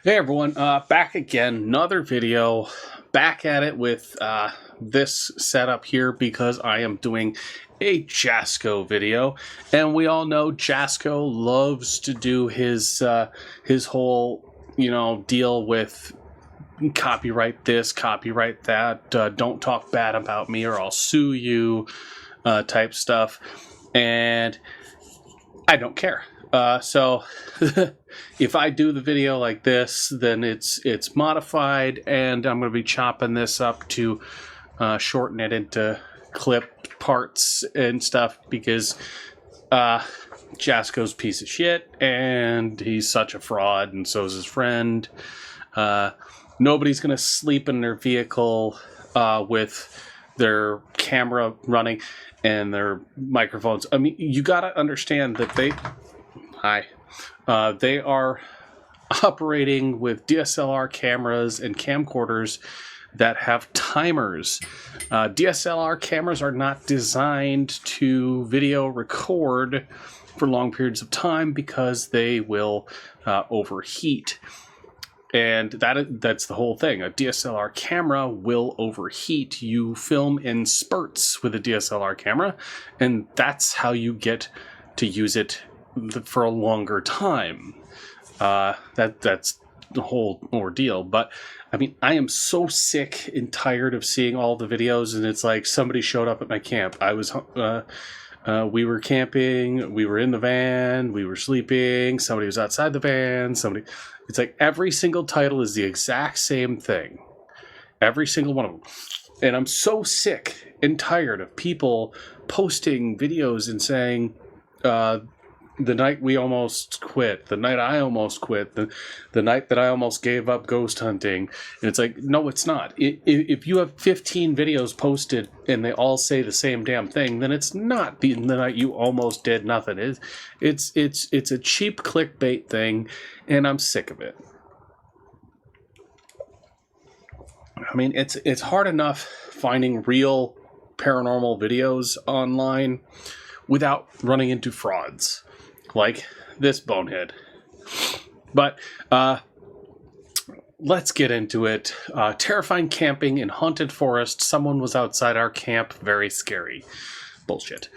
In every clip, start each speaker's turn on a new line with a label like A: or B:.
A: Hey everyone, back again, another video, back at it with this setup here because I am doing a Jasco video, and we all know Jasco loves to do his whole, deal with copyright this, copyright that, don't talk bad about me or I'll sue you, type stuff, and I don't care. So if I do the video like this, then it's modified, and I'm going to be chopping this up to shorten it into clip parts and stuff because Jasco's a piece of shit, and he's such a fraud, and so is his friend. Nobody's going to sleep in their vehicle with their camera running and their microphones. I mean, you got to understand that they are operating with DSLR cameras and camcorders that have timers. DSLR cameras are not designed to video record for long periods of time because they will overheat. And that's the whole thing. A DSLR camera will overheat. You film in spurts with a DSLR camera, and that's how you get to use it for a longer time. That's the whole ordeal. But I mean, I am so sick and tired of seeing all the videos, and it's like somebody showed up at my camp. We were camping, we were in the van, we were sleeping, somebody was outside the van, it's like every single title is the exact same thing. Every single one of them. And I'm so sick and tired of people posting videos and saying, the night we almost quit, the night I almost quit, the night that I almost gave up ghost hunting. And it's like, no, it's not. If you have 15 videos posted and they all say the same damn thing, then it's not the night you almost did nothing. It's a cheap clickbait thing, and I'm sick of it. I mean, it's hard enough finding real paranormal videos online without running into frauds like this bonehead. But let's get into it. Terrifying camping in haunted forest. Someone was outside our camp. Very scary. Bullshit.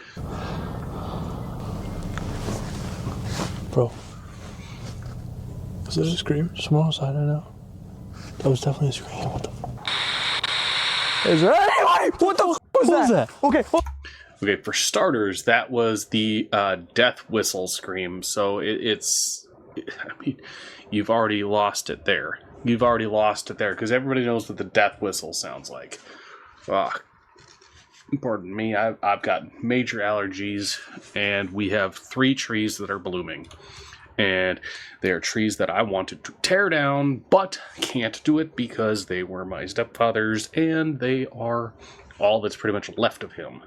B: Bro. Was it a scream? Someone outside, I know. That was definitely a scream. What the f***? Is there anybody? What the f*** was that? Okay.
A: Okay, for starters, that was the death whistle scream. So I mean, you've already lost it there. You've already lost it there because everybody knows what the death whistle sounds like. Pardon me, I've got major allergies, and we have 3 trees that are blooming. And they are trees that I wanted to tear down, but can't do it because they were my stepfather's, and they are all that's pretty much left of him.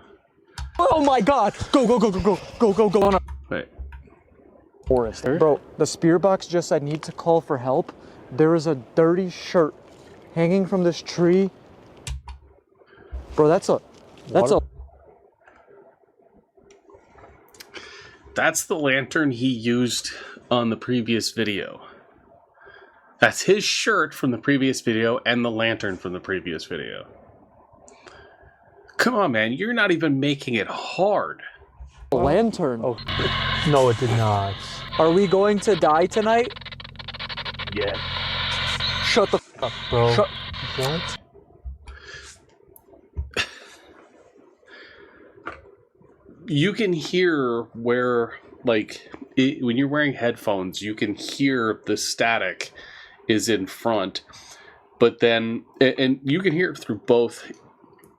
B: Oh my god! Go on a
A: Wait.
B: forest. Bro, the spear box just said need to call for help. There is a dirty shirt hanging from this tree. Bro, that's
A: the lantern he used on the previous video. That's his shirt from the previous video and the lantern from the previous video. Come on, man. You're not even making it hard.
B: a lantern.
C: Oh, no, it did not.
B: Are we going to die tonight?
C: Yes.
B: Shut the f up,
C: Bro.
B: What?
A: You can hear where, when you're wearing headphones, you can hear the static is in front. But then, and you can hear it through both,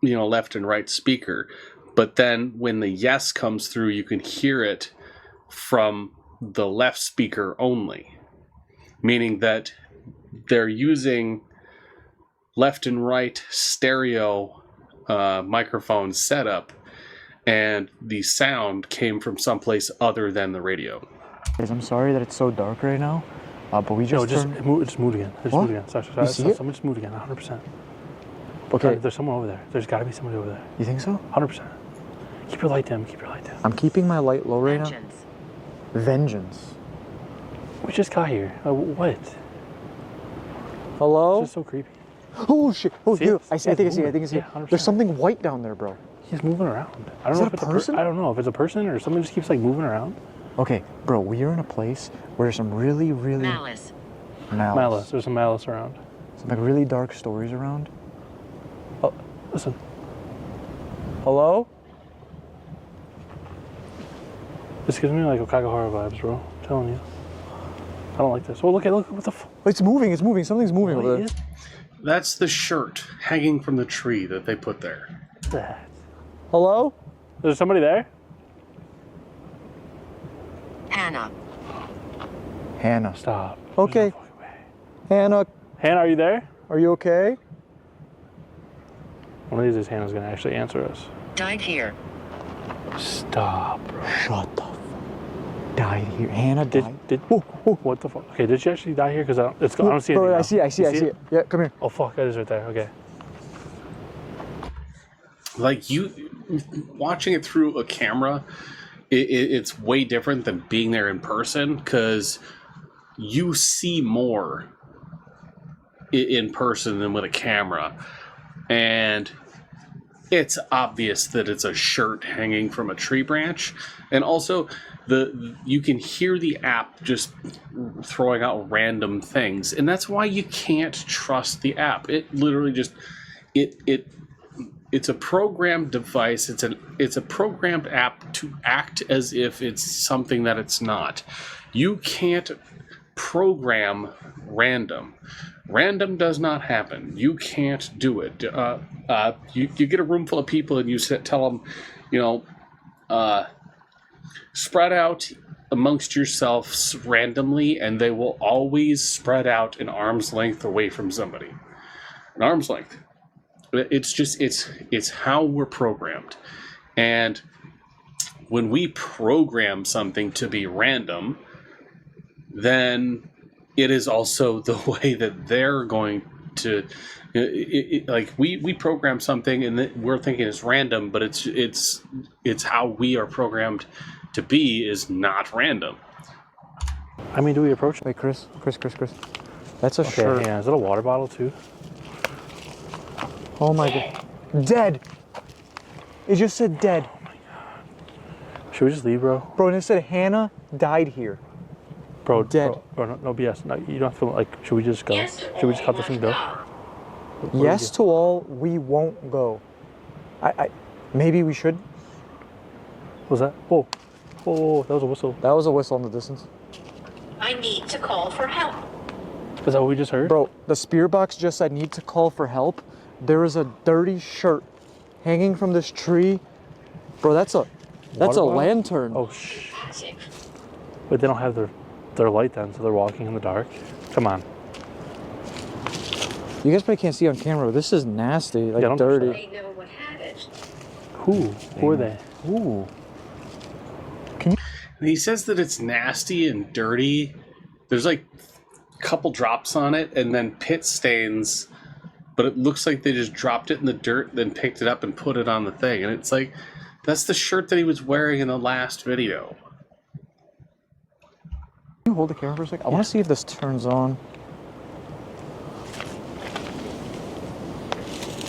A: left and right speaker. But then when the yes comes through, you can hear it from the left speaker only. Meaning that they're using left and right stereo microphone setup, and the sound came from someplace other than the radio.
B: Guys, I'm sorry that it's so dark right now, but we just
C: just move again. Move again. Sorry. Someone just moved again, 100%.
B: Okay.
C: There's someone over there. There's got to be somebody over there.
B: You think so?
C: 100%. Keep your light dim.
B: I'm keeping my light low right now. Vengeance.
C: We just got here. What?
B: Hello?
C: It's just so creepy.
B: Oh shit! Oh,
C: See
B: dude,
C: it?
B: I think I see it. I think I see it.
C: Yeah, 100%.
B: There's something white down there, bro.
C: He's moving around. I don't
B: Is
C: know
B: that
C: if
B: a
C: it's
B: person?
C: I don't know if it's a person or something just keeps like moving around.
B: Okay, bro, we are in a place where there's some really
D: Malice.
C: Malice. There's some malice around.
B: some like really dark stories around.
C: Oh, listen.
B: Hello?
C: This gives me like Okaka horror vibes, bro. I'm telling you. I don't like this. Oh, look what the f.
B: It's moving. It's moving. Something's moving over there.
C: Is
A: That's the shirt hanging from the tree that they put there.
C: that?
B: Hello?
C: Is there somebody there?
D: Hannah.
B: Hannah.
C: Stop.
B: Okay.
C: There's no fucking way.
B: Hannah,
C: Hannah, are you there?
B: are you okay?
C: One of these days, Hannah's gonna actually answer us.
D: Died here.
C: Stop, bro.
B: Shut the fuck. Died here. Hannah died.
C: What the fuck? Okay, did she actually die here? Because I don't see
B: Bro,
C: anything.
B: I see it. Yeah, come here.
C: Oh fuck, that is right there. Okay.
A: Like watching it through a camera, it's way different than being there in person because you see more in person than with a camera, and it's obvious that it's a shirt hanging from a tree branch, and also you can hear the app just throwing out random things, and that's why you can't trust the app. It literally just it's a programmed device. It's a programmed app to act as if it's something that it's not. You can't program random. Random does not happen. You can't do it. You get a room full of people and you tell them, spread out amongst yourselves randomly, and they will always spread out an arm's length away from somebody. An arm's length. It's how we're programmed. And when we program something to be random, then it is also the way that they're going to like we program something and we're thinking it's random, but it's how we are programmed to be is not random.
C: I mean, do we approach?
B: Wait, Chris. That's a
C: Okay,
B: shirt.
C: yeah. Is that a water bottle too?
B: Oh my god. Dead. It just said dead.
C: Should we just leave, bro?
B: Bro, and it said Hannah died here.
C: Bro,
B: Dead.
C: Bro, no BS. No, you don't have to. Like, should we just go? Should we just cut this thing go? What do we
B: Yes
C: do?
B: to all, we won't go. Maybe we should.
C: What was that? Whoa, that was a whistle.
B: That was a whistle in the distance.
D: I need to call for help.
C: Is that what we just heard?
B: Bro, the spear box just said need to call for help. There is a dirty shirt hanging from this tree. Bro, that's a
C: bottle?
B: lantern.
C: Oh shh. But they don't have their light then, so they're walking in the dark. Come on.
B: You guys probably can't see on camera, but this is nasty, like
C: Yeah, don't touch
B: dirty.
D: They know what had it.
C: Who are they?
B: Ooh.
A: And he says that it's nasty and dirty. There's like a couple drops on it and then pit stains, but it looks like they just dropped it in the dirt, then picked it up and put it on the thing. And it's like, that's the shirt that he was wearing in the last video.
B: Can you hold the camera for a second? I want to see if this turns on.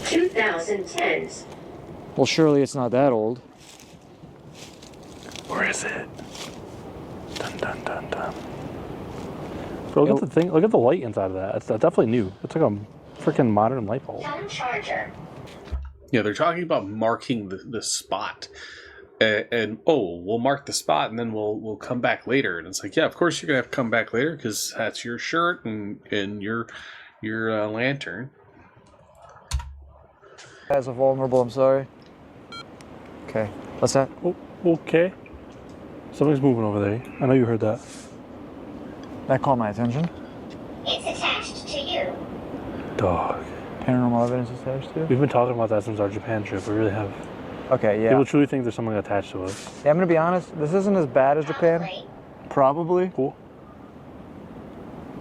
D: 2010s.
B: Well, surely it's not that old.
C: Where is it? Dun dun dun dun. Bro, look at the thing. Look at the light inside of that. It's definitely new. It's like a freaking modern light bulb.
D: Phone charger.
A: Yeah, they're talking about marking the spot. And we'll mark the spot and then we'll come back later. And it's like, yeah, of course you're going to have to come back later because that's your shirt and your lantern.
B: As a vulnerable, I'm sorry. Okay, what's that?
C: Oh, okay. Something's moving over there. I know you heard that.
B: That caught my attention.
D: It's attached to you.
C: Dog.
B: Paranormal evidence attached to?
C: We've been talking about that since our Japan trip. We really have.
B: Okay, yeah.
C: People truly think there's something attached to us.
B: Yeah, I'm gonna be honest. This isn't as bad as Japan. Probably.
C: Cool.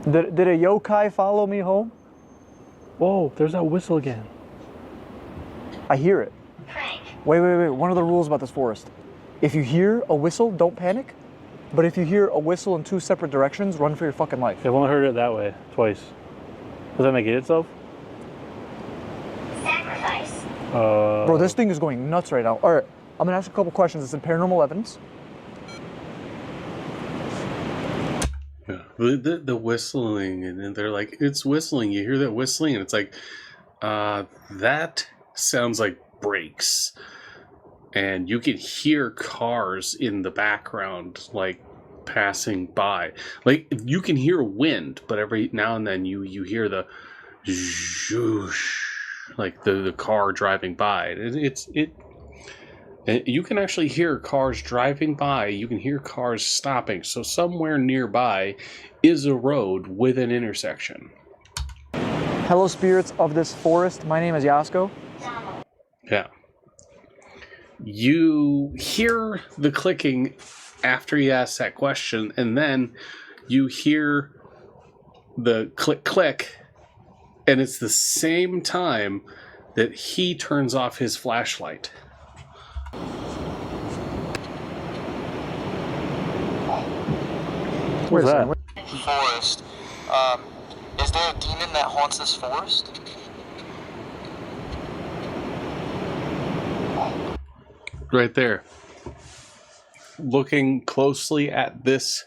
B: Did a yokai follow me home?
C: Whoa, there's that whistle again.
B: I hear it.
D: Frank.
B: Wait. One of the rules about this forest. If you hear a whistle, don't panic. But if you hear a whistle in two separate directions, run for your fucking life.
C: I've only heard it that way twice. Does that negate itself?
D: Sacrifice.
B: Bro, this thing is going nuts right now. All right, I'm gonna ask a couple questions. It's in paranormal evidence.
A: Yeah. The whistling, and they're like, it's whistling. You hear that whistling, and it's like, that sounds like brakes. And you can hear cars in the background, like, passing by. Like, you can hear wind, but every now and then you hear the zhoosh, like the car driving by. You can actually hear cars driving by. You can hear cars stopping. So somewhere nearby is a road with an intersection.
B: Hello, spirits of this forest. My name is Jasco.
A: Yeah. You hear the clicking after you ask that question, and then you hear the click click, and it's the same time that he turns off his flashlight.
B: Wait a
C: that?
B: second.
E: Forest. Is there a demon that haunts this forest?
A: Right there. Looking closely at this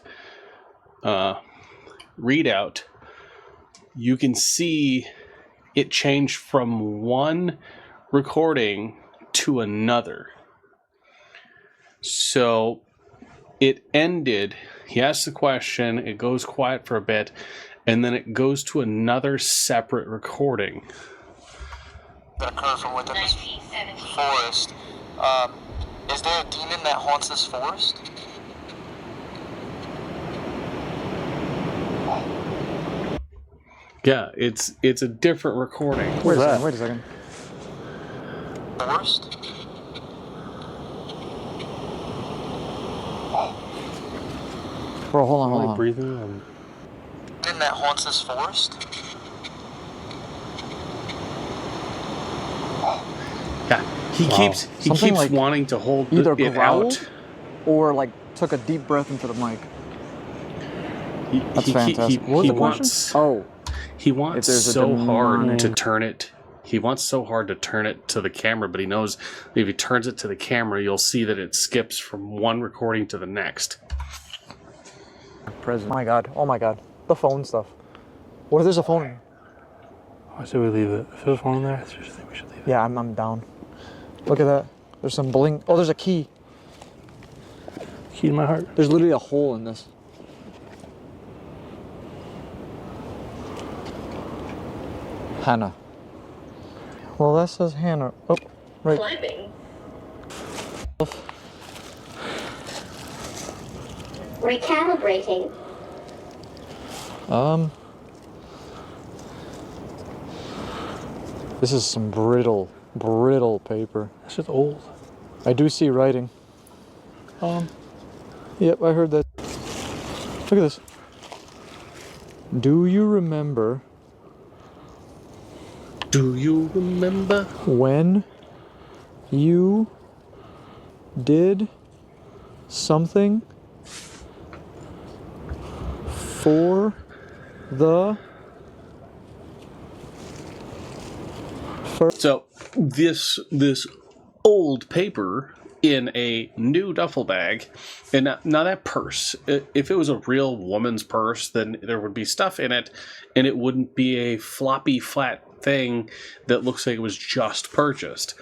A: readout, you can see it changed from one recording to another. So it ended, he asked the question, it goes quiet for a bit, and then it goes to another separate recording.
E: That occur from within this
D: 1917.
E: forest. Is there a demon that haunts this forest?
A: Yeah, it's a different recording.
B: Wait a
C: that?
B: second. Wait a second.
E: Forest?
B: Bro, hold on,
C: Am
B: hold
C: I
B: on.
C: breathing? And
E: Demon that haunts this forest?
A: Yeah, he
C: Wow.
A: keeps
B: Something like
A: wanting to hold
B: either
A: it
B: growled
A: out.
B: or like took a deep breath into the mic. That's
A: He
B: fantastic. What was the question?
A: wants
B: Oh,
A: he
B: If
A: wants
B: there's a
A: so hard
B: demonic-
A: to turn it. He wants so hard to turn it to the camera, but he knows if he turns it to the camera, you'll see that it skips from one recording to the next.
B: present. My God. Oh my God. The phone stuff. What if there's a phone in here?
C: I say we leave it. If there's one in there, I just think we should leave it.
B: Yeah, I'm down. Look at that. There's some bling. Oh, there's a key.
C: Key to my heart.
B: There's literally a hole in this. Hannah. Well, that says Hannah. Oh, right.
D: Climbing. Recalibrating.
B: This is some brittle paper.
C: It's just old.
B: I do see writing. Yep, I heard that. Look at this. Do you remember
A: Do you remember?
B: when you did something for the
A: So this old paper in a new duffel bag, and now that purse, if it was a real woman's purse, then there would be stuff in it, and it wouldn't be a floppy flat thing that looks like it was just purchased.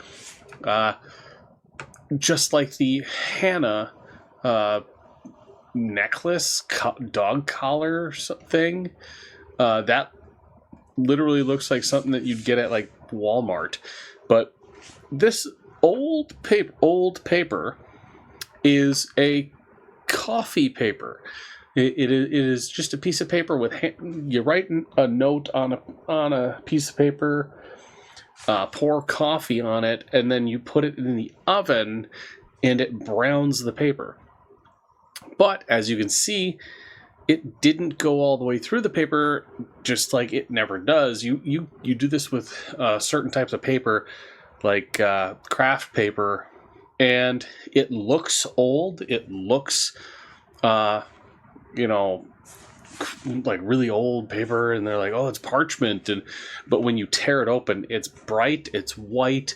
A: Just like the Hannah necklace, dog collar thing, that literally looks like something that you'd get at like Walmart. But this old paper is a coffee paper. It is just a piece of paper with you write a note on a piece of paper, pour coffee on it, and then you put it in the oven, and it browns the paper. But as you can see, it didn't go all the way through the paper, just like it never does. You do this with certain types of paper, like craft paper, and it looks old. It looks, like really old paper, and they're like, oh, it's parchment, but when you tear it open, it's bright, it's white,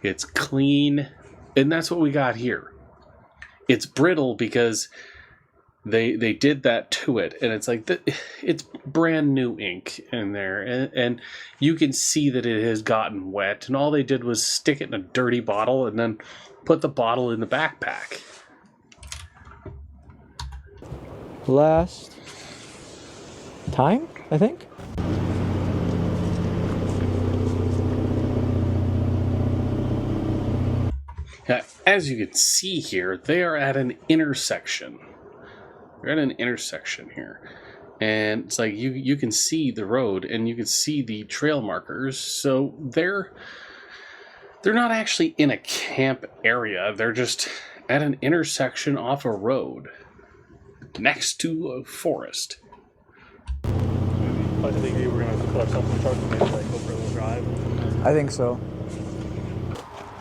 A: it's clean, and that's what we got here. It's brittle because they did that to it, and it's like it's brand new ink in there, and you can see that it has gotten wet, and all they did was stick it in a dirty bottle and then put the bottle in the backpack.
B: Last time, I think.
A: Now, as you can see here, they are at an intersection. They're at an intersection here. And it's like you can see the road and you can see the trail markers. So they're not actually in a camp area. They're just at an intersection off a road next to a forest.
C: I think we were going to collect something truck and maybe like go for a little drive.
B: I think so.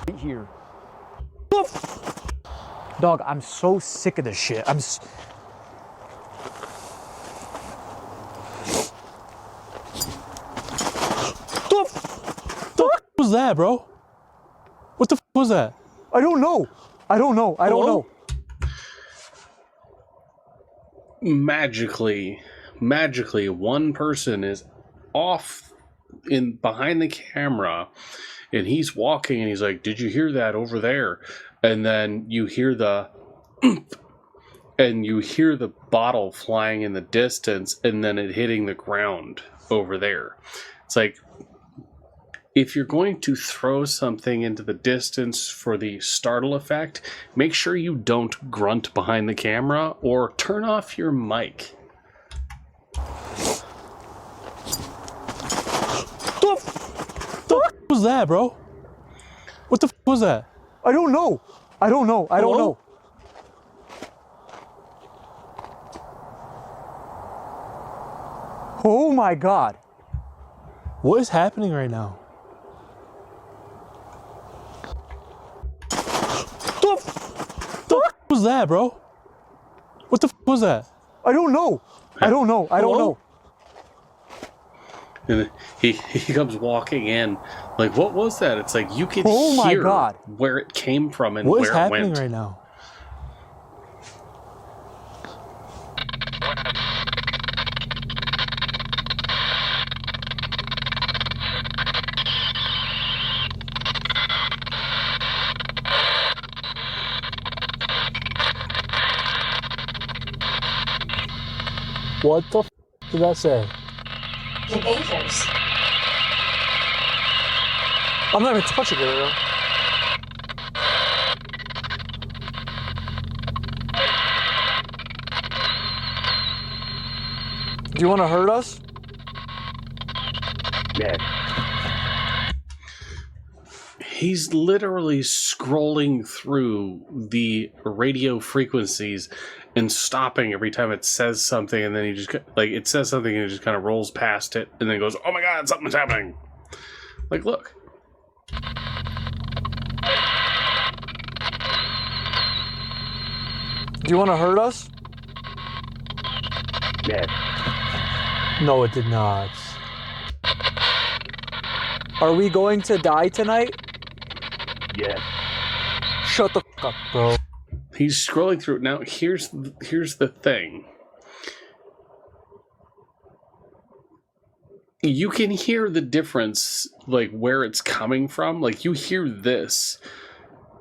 B: Right here. Dog, I'm so sick of this shit.
C: What was that, bro? What the was that?
B: I don't know. I don't know.
A: Magically, one person is off in behind the camera, and he's walking, and he's like, "Did you hear that over there?" And then you hear the bottle flying in the distance, and then it hitting the ground over there. It's like, if you're going to throw something into the distance for the startle effect, make sure you don't grunt behind the camera or turn off your mic.
C: What was that, bro? What the was that?
B: I don't know. Oh my God.
C: What is happening right now? What was that, bro? What the was that?
B: I don't know.
A: And he comes walking in, like, what was that? It's like you can
B: Oh my
A: hear
B: God.
A: where it came from and
C: What
A: where
C: is
A: it
C: happening
A: went.
C: right now? What the did that say?
D: Debaters.
B: I'm not even touching it right now. Do you want to hurt us?
A: He's literally scrolling through the radio frequencies and stopping every time it says something, and then he just, like, it says something and it just kind of rolls past it and then goes, oh my God, something's happening. Like, look.
B: Do you want to hurt us?
C: No, it did not.
B: Are we going to die tonight?
F: Yes.
B: Shut the fuck up, bro.
A: He's scrolling through it. Now, here's the thing. You can hear the difference, like, where it's coming from. Like, you hear this,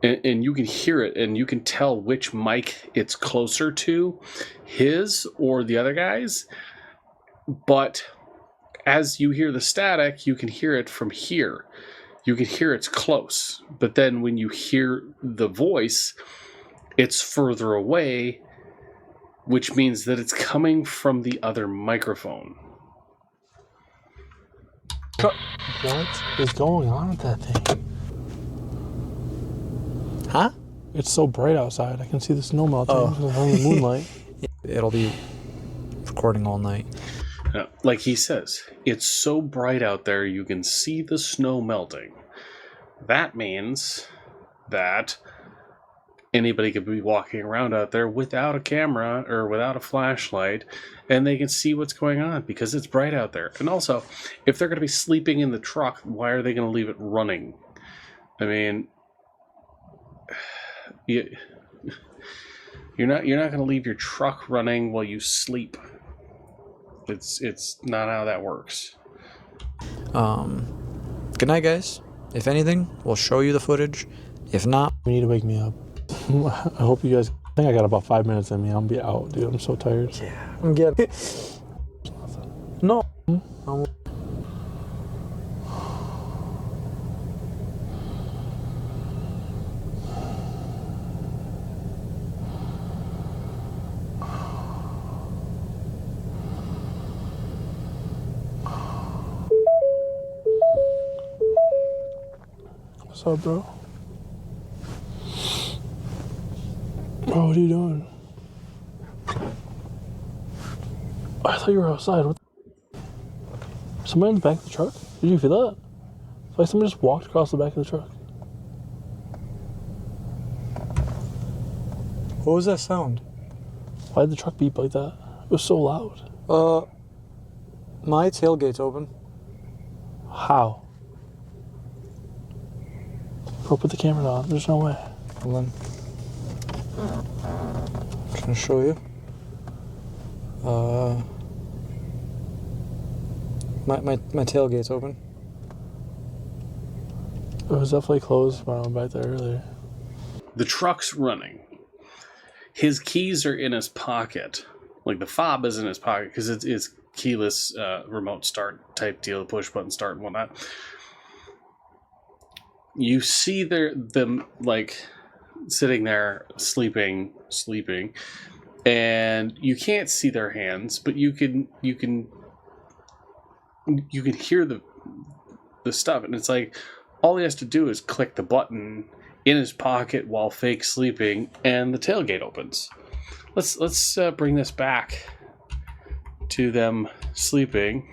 A: and you can hear it, and you can tell which mic it's closer to, his or the other guy's. But as you hear the static, you can hear it from here. You can hear it's close. But then when you hear the voice, it's further away, which means that it's coming from the other microphone.
C: What is going on with that thing?
B: Huh?
C: It's so bright outside. I can see the snow melting from the moonlight.
B: It'll be recording all night.
A: Like he says, it's so bright out there you can see the snow melting. That means that anybody could be walking around out there without a camera or without a flashlight, and they can see what's going on because it's bright out there. And also, if they're going to be sleeping in the truck, why are they going to leave it running? I mean, you're not going to leave your truck running while you sleep. It's not how that works.
B: Good night, guys. If anything, we'll show you the footage. If not,
C: You need to wake me up. I hope you guys. I think I got about 5 minutes in me. I'll be out, dude. I'm so tired.
B: yeah, I'm getting. No.
C: What's up, bro? Bro, what are you doing? I thought you were outside. What? Somebody in the back of the truck? Did you feel that? It's like somebody just walked across the back of the truck.
B: What was that sound?
C: Why did the truck beep like that? It was so loud.
B: My tailgate's open.
C: How? Bro, put the camera on. There's no way.
B: Hold on. Can I show you? My tailgate's open.
C: It was definitely closed when I went back there earlier.
A: The truck's running. His keys are in his pocket. Like, the fob is in his pocket because it's keyless remote start type deal, push button start and whatnot. You see them like sitting there sleeping, and you can't see their hands, but you can hear the stuff, and it's like all he has to do is click the button in his pocket while fake sleeping, and the tailgate opens. Let's bring this back to them sleeping.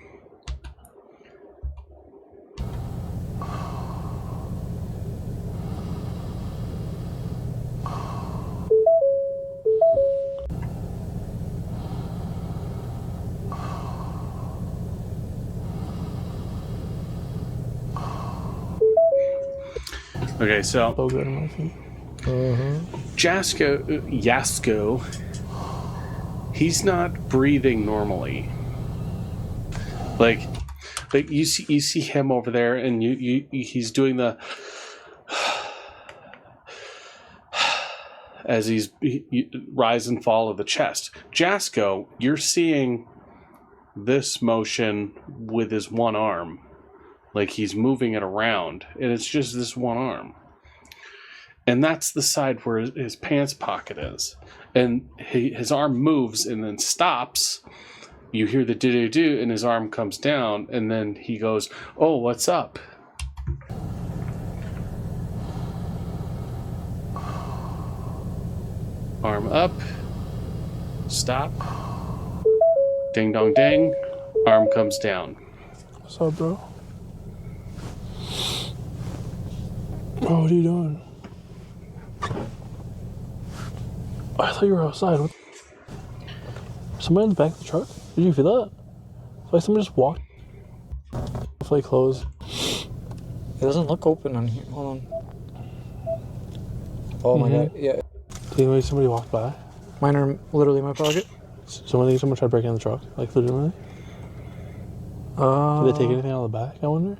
A: Okay, so
C: So good on my feet.
A: Jasco, he's not breathing normally. Like you see him over there, and he's doing the as he's rise and fall of the chest. Jasco, you're seeing this motion with his one arm. Like he's moving it around, and it's just this one arm. And that's the side where his pants pocket is. And his arm moves and then stops. You hear the do-do-do, and his arm comes down, and then he goes, "Oh, what's up?" Arm up. Stop. Ding dong ding. Arm comes down.
C: What's up, bro? Bro, what are you doing? I thought you were outside. What? Somebody in the back of the truck? Did you feel that? It's like somebody just walked. Definitely closed.
B: It doesn't look open on here. Hold on. Oh my god. Yeah.
C: Maybe somebody walked by.
B: Mine are literally in my pocket.
C: Someone tried to break in the truck. Like, legitimately? Did they take anything out of the back, I wonder?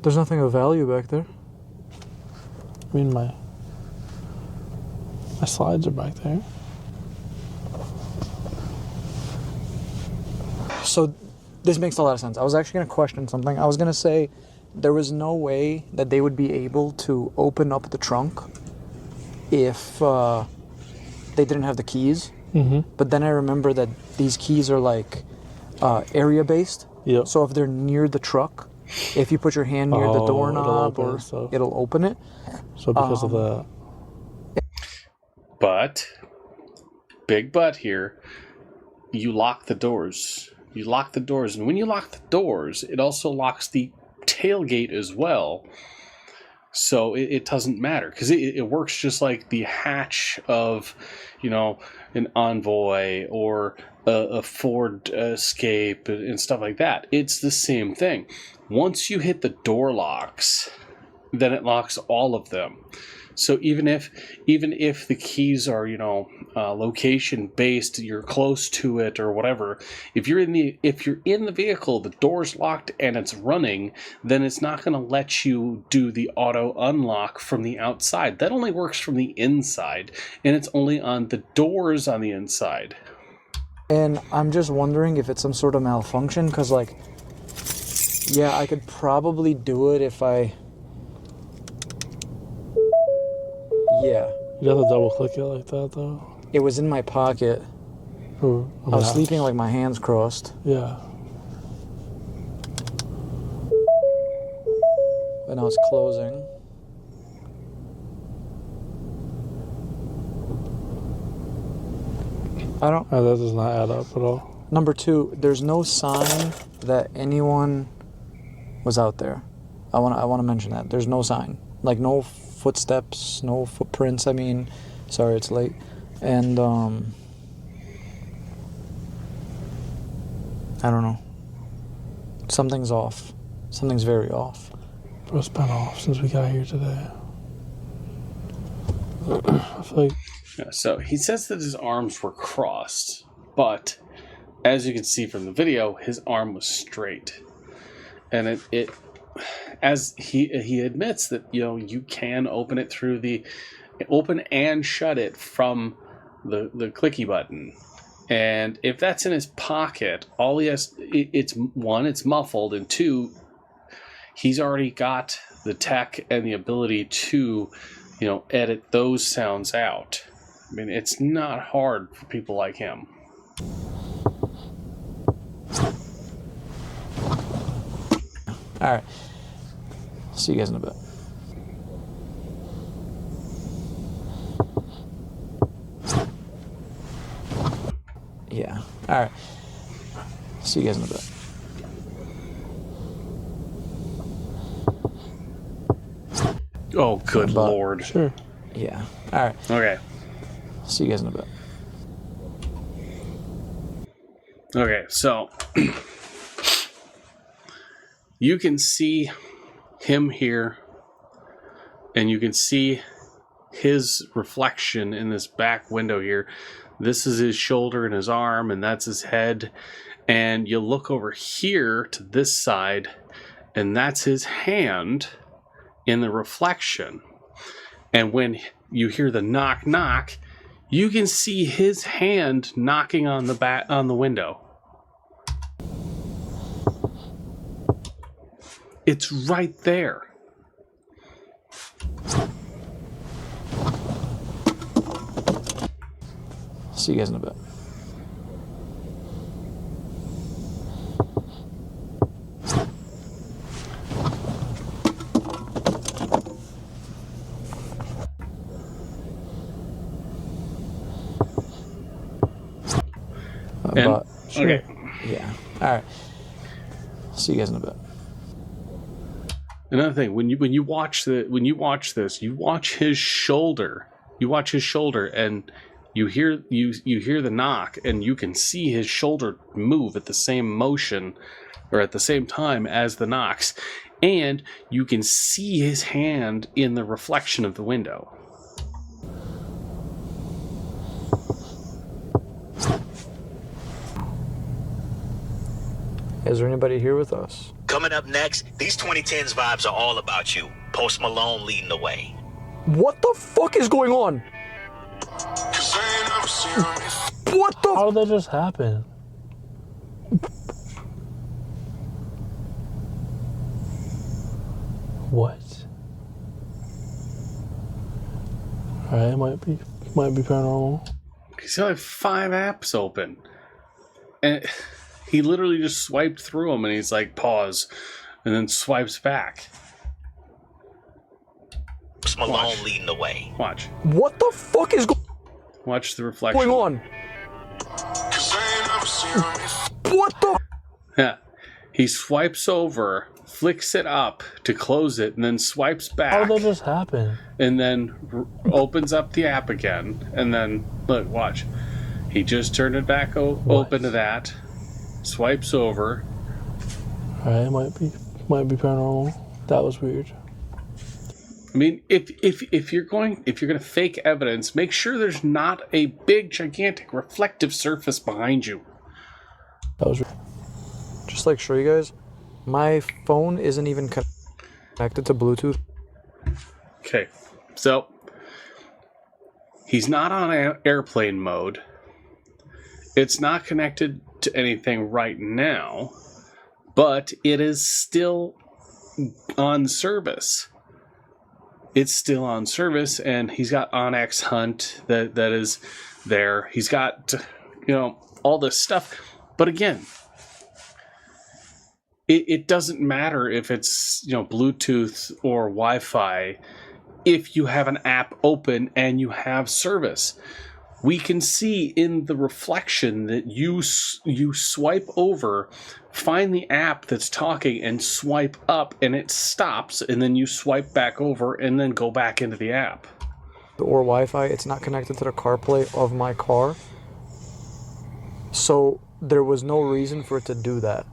B: There's nothing of value back there.
C: I mean, my slides are back there.
B: So this makes a lot of sense. I was actually going to question something. I was going to say there was no way that they would be able to open up the trunk if they didn't have the keys.
C: Mm-hmm.
B: But then I remember that these keys are like area based.
C: Yep.
B: So if they're near the truck, if you put your hand near the doorknob, it'll open it.
C: So because of the...
A: But, big but here, you lock the doors. You lock the doors, and when you lock the doors, it also locks the tailgate as well. So it doesn't matter because it works just like the hatch of, an Envoy or a Ford Escape and stuff like that. It's the same thing. Once you hit the door locks, then it locks all of them. So even if the keys are location based, you're close to it or whatever. If you're in the vehicle, the door's locked and it's running, then it's not going to let you do the auto unlock from the outside. That only works from the inside, and it's only on the doors on the inside.
B: And I'm just wondering if it's some sort of malfunction, because like, yeah, I could probably do it if I. Yeah.
C: You have to double click it like that though.
B: It was in my pocket.
C: Or,
B: I was sleeping like my hands crossed.
C: Yeah.
B: But now it's closing. I don't.
C: That does not add up at all.
B: Number 2, there's no sign that anyone was out there. I want to mention that. There's no sign. Like no footsteps, no footprints. I mean, sorry, it's late. And I don't know. Something's off. Something's very off.
C: Bro, it's been off since we got here today. I feel like...
A: Yeah, so he says that his arms were crossed, but as you can see from the video, his arm was straight. And it as he admits that, you can open it through open and shut it from the clicky button. And if that's in his pocket, all he has, it's muffled, and 2, he's already got the tech and the ability to, edit those sounds out. I mean, it's not hard for people like him.
B: All right. See you guys in a bit. Yeah. All right. See you guys in a bit.
A: Oh, good Lord.
C: Sure.
B: Yeah. All right.
A: Okay.
B: See you guys in a bit.
A: Okay, so you can see him here, and you can see his reflection in this back window here. This is his shoulder and his arm, and that's his head. And you look over here to this side, and that's his hand in the reflection. And when you hear the knock, knock, you can see his hand knocking on the window. It's right there.
B: See you guys in a bit.
A: Okay.
B: Yeah. All right. See you guys in a bit.
A: Another thing, when you watch this, you watch his shoulder. You watch his shoulder, and you hear the knock, and you can see his shoulder move at the same motion, or at the same time as the knocks, and you can see his hand in the reflection of the window.
B: Is there anybody here with us?
F: Coming up next, these 2010s vibes are all about you. Post Malone leading the way.
B: What the fuck is going on? What the?
C: How did that just happen? What? Alright, it might be paranormal.
A: He's got like 5 apps open, and he literally just swiped through them, and he's like, pause, and then swipes back.
F: Post Malone leading the way.
A: Watch.
B: What the fuck is
A: Watch the reflection.
B: going on? What the?
A: Yeah. He swipes over, flicks it up to close it, and then swipes
C: How
A: back,
C: did that just happen?
A: and then opens up the app again, and then look, watch. He just turned it back open to that, swipes over.
C: Alright, might be paranormal. That was weird.
A: I mean, if you're gonna fake evidence, make sure there's not a big, gigantic reflective surface behind you.
C: That was weird.
B: Just like show you guys, my phone isn't even connected to Bluetooth.
A: Okay, so he's not on airplane mode. It's not connected to anything right now, but it is still on service. It's still on service, and he's got Onyx Hunt that is there. He's got, all this stuff. But again, it doesn't matter if it's, Bluetooth or Wi-Fi if you have an app open and you have service. We can see in the reflection that you swipe over, find the app that's talking, and swipe up, and it stops, and then you swipe back over, and then go back into the app.
B: Or Wi-Fi, it's not connected to the CarPlay of my car. So there was no reason for it to do that.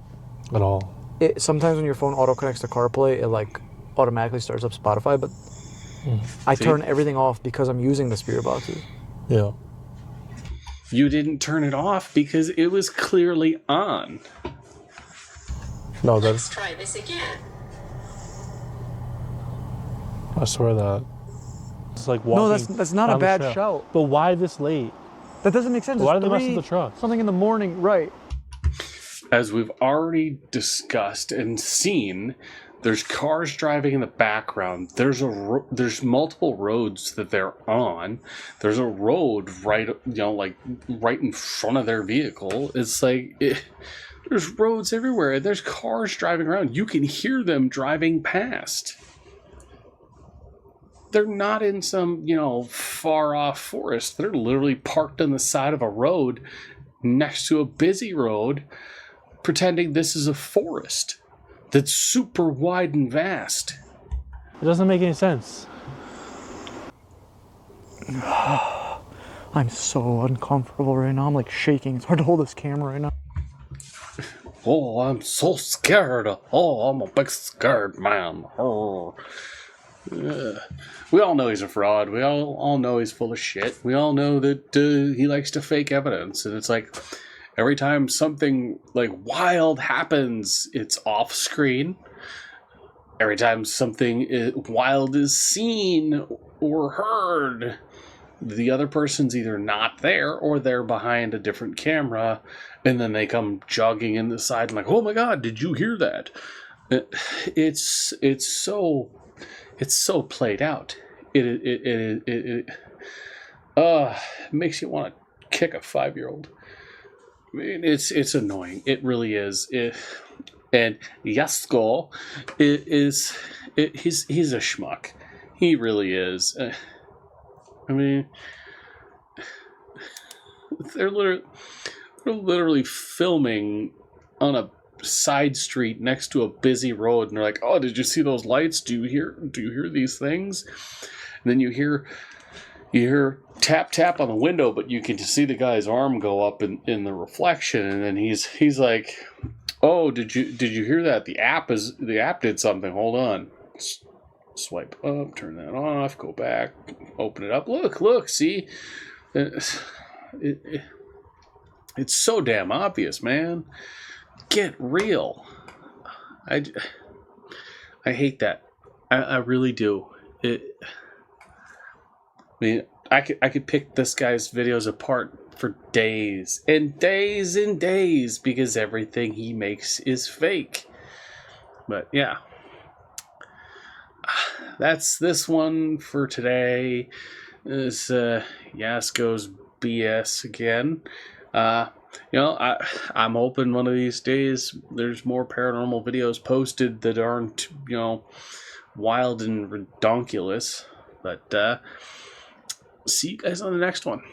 C: At all.
B: Sometimes when your phone auto connects to CarPlay, it like automatically starts up Spotify, but I turn everything off because I'm using the spirit boxes.
C: Yeah.
A: You didn't turn it off because it was clearly on.
C: No,
D: Let's try this again.
C: I swear that. It's like walking.
B: No, that's not a
C: down the
B: bad
C: trail.
B: shout.
C: But why this late?
B: That doesn't make sense.
C: Why
B: It's
C: did they mess with
B: 3
C: the truck?
B: something in the morning, right?
A: As we've already discussed and seen, there's cars driving in the background. There's multiple roads that they're on. There's a road right in front of their vehicle. It's like there's roads everywhere. There's cars driving around. You can hear them driving past. They're not in some, far off forest. They're literally parked on the side of a road next to a busy road, pretending this is a forest that's super wide and vast.
C: It doesn't make any sense.
B: I'm so uncomfortable right now. I'm like shaking. It's hard to hold this camera right now.
A: Oh, I'm so scared. Oh, I'm a big scared man. Oh. We all know he's a fraud. We all know he's full of shit. We all know that he likes to fake evidence. And it's like, every time something like wild happens, it's off screen. Every time something wild is seen or heard, the other person's either not there or they're behind a different camera, and then they come jogging in the side and like, oh my god, did you hear that? It's so played out. It makes you want to kick a 5-year-old. I mean, it's annoying. It really is. And Jasco he's a schmuck. He really is. I mean, they're literally filming on a side street next to a busy road, and they're like, "Oh, did you see those lights? Do you hear these things?" And then you hear tap tap on the window, but you can just see the guy's arm go up in the reflection, and then he's like, "Oh, did you hear that? The app did something. Hold on." Swipe up, turn that off, go back, open it up. Look, see? It's so damn obvious, man. Get real. I hate that. I really do. I mean, I could pick this guy's videos apart for days and days and days because everything he makes is fake. But yeah. That's this one for today. This Jasco's BS again. I'm hoping one of these days there's more paranormal videos posted that aren't, wild and redonkulous. But see you guys on the next one.